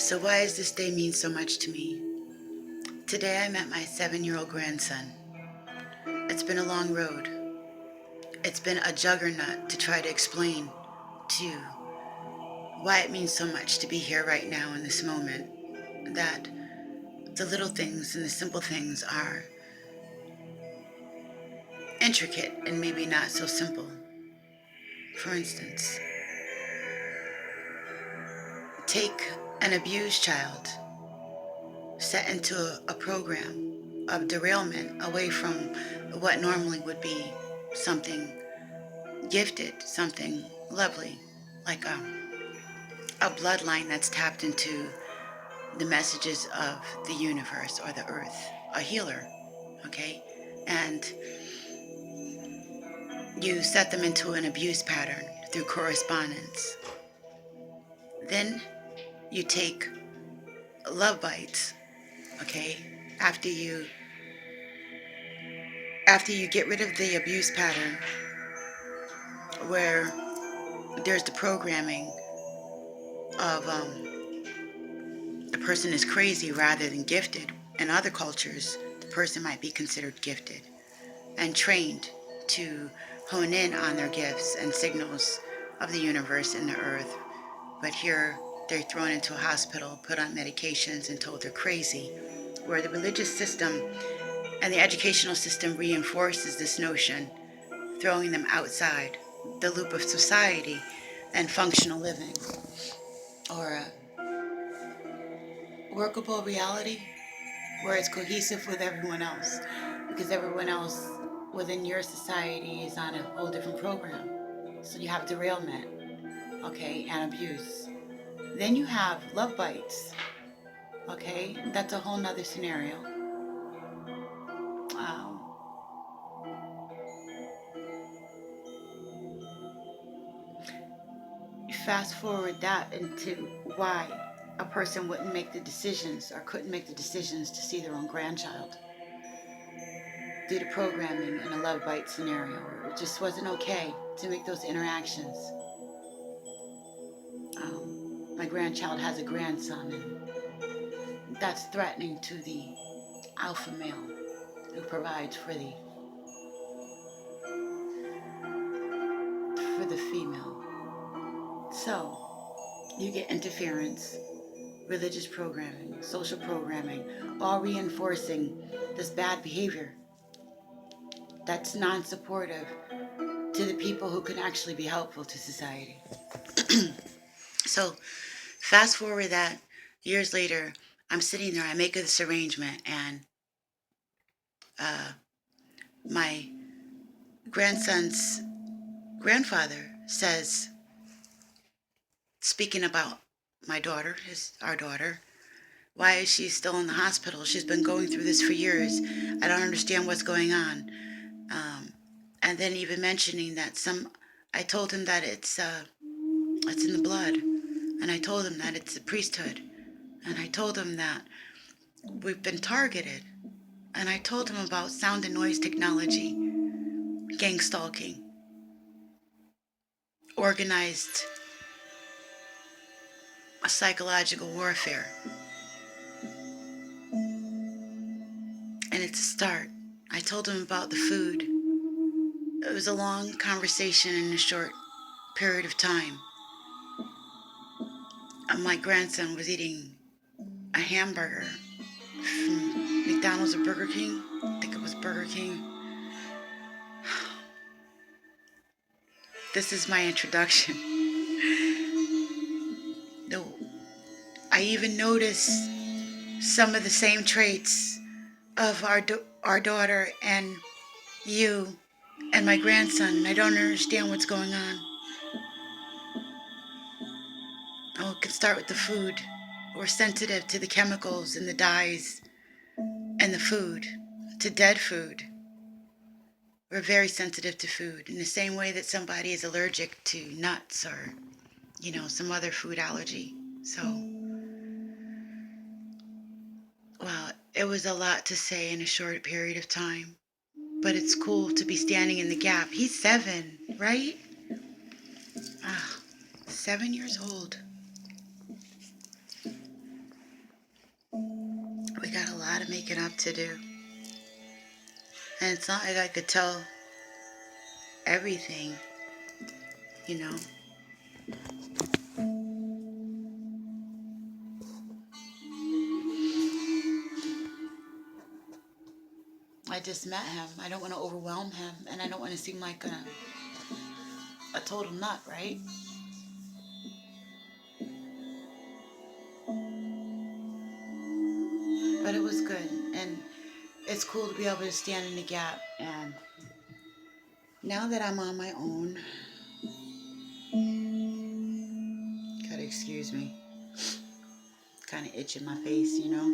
So why does this day mean so much to me? Today I met my 7-year-old grandson. It's been a long road. It's been a juggernaut to try to explain to you why it means so much to be here right now in this moment. That the little things and the simple things are intricate and maybe not so simple. For instance, take an abused child set into a program of derailment away from what normally would be something gifted, something lovely, like a bloodline that's tapped into the messages of the universe or the earth, a healer, okay? And you set them into an abuse pattern through correspondence. Then you take love bites, okay? After you get rid of the abuse pattern where there's the programming of the person is crazy rather than gifted. In other cultures, the person might be considered gifted and trained to hone in on their gifts and signals of the universe and the earth. But here, they're thrown into a hospital, put on medications, and told they're crazy, where the religious system and the educational system reinforces this notion, throwing them outside the loop of society and functional living, or a workable reality where it's cohesive with everyone else, because everyone else within your society is on a whole different program. So you have derailment, okay, and abuse. Then you have love bites, okay, that's a whole nother scenario. Um, you fast forward that into why a person wouldn't make the decisions or couldn't make the decisions to see their own grandchild due to programming in a love bite scenario. It just wasn't okay to make those interactions. My grandchild has a grandson, and that's threatening to the alpha male who provides for the female. So you get interference, religious programming, social programming, all reinforcing this bad behavior that's non-supportive to the people who can actually be helpful to society. So fast forward that years later, I'm sitting there, I make this arrangement, and my grandson's grandfather says, speaking about my daughter, our daughter, why is she still in the hospital? She's been going through this for years. I don't understand what's going on. And then even mentioning that I told him that it's in the blood, and I told him that it's the priesthood, and I told him that we've been targeted, and I told him about sound and noise technology, gang stalking, organized psychological warfare, and it's a start. I told him about the food. It was a long conversation in a short period of time. My grandson was eating a hamburger from McDonald's or Burger King. I think it was Burger King. This is my introduction. No, I even noticed some of the same traits of our daughter and you and my grandson. I don't understand what's going on. Oh, it can start with the food. We're sensitive to the chemicals and the dyes and the food, to dead food. We're very sensitive to food in the same way that somebody is allergic to nuts or, some other food allergy. So, well, it was a lot to say in a short period of time, but it's cool to be standing in the gap. He's 7, right? 7 years old. making up to do. And it's not like I could tell everything, you know. I just met him. I don't want to overwhelm him, and I don't want to seem like a total nut, right? But it was good, and it's cool to be able to stand in the gap. And now that I'm on my own, gotta excuse me, kind of itching my face, you know,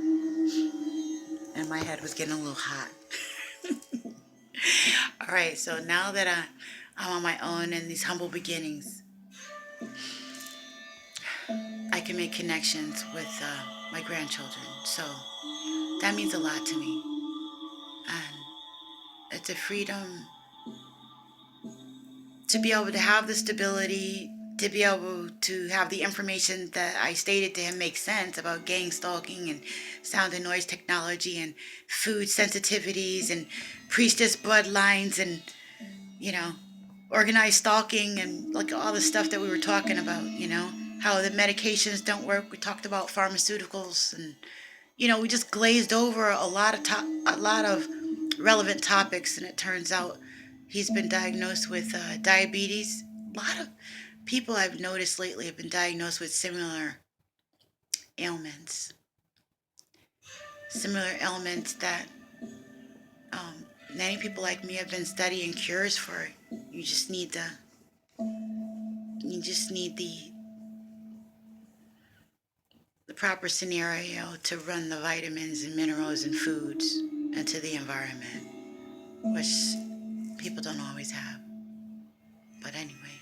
and my head was getting a little hot. All right, so now that I'm on my own in these humble beginnings, I can make connections with my grandchildren. So that means a lot to me. And it's a freedom to be able to have the stability, to be able to have the information that I stated to him make sense about gang stalking and sound and noise technology and food sensitivities and priestess bloodlines and, you know, organized stalking and like all the stuff that we were talking about, you know, how the medications don't work. We talked about pharmaceuticals and, you know, we just glazed over a lot of relevant topics, and it turns out he's been diagnosed with diabetes. A lot of people I've noticed lately have been diagnosed with ailments, similar ailments that many people like me have been studying cures for. You just need the proper scenario to run the vitamins and minerals and foods into the environment, which people don't always have. But anyway,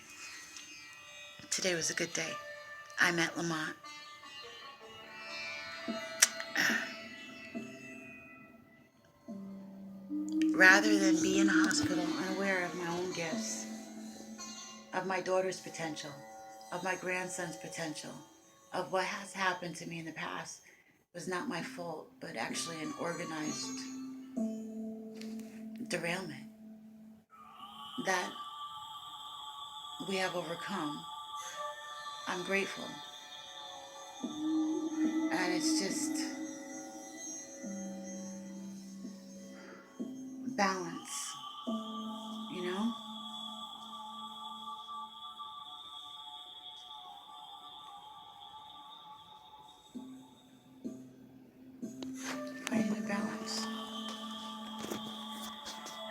today was a good day. I met Lamont. Rather than be in a hospital unaware of my own gifts, of my daughter's potential, of my grandson's potential, of what has happened to me in the past was not my fault, but actually an organized derailment that we have overcome. I'm grateful. And it's just balance, you know? Finding the balance.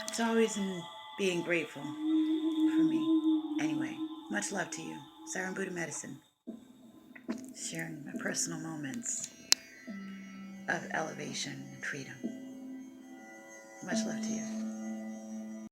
It's always in being grateful for me. Anyway, much love to you. Siren Buddha Medicine. Sharing my personal moments of elevation and freedom. Much love to you.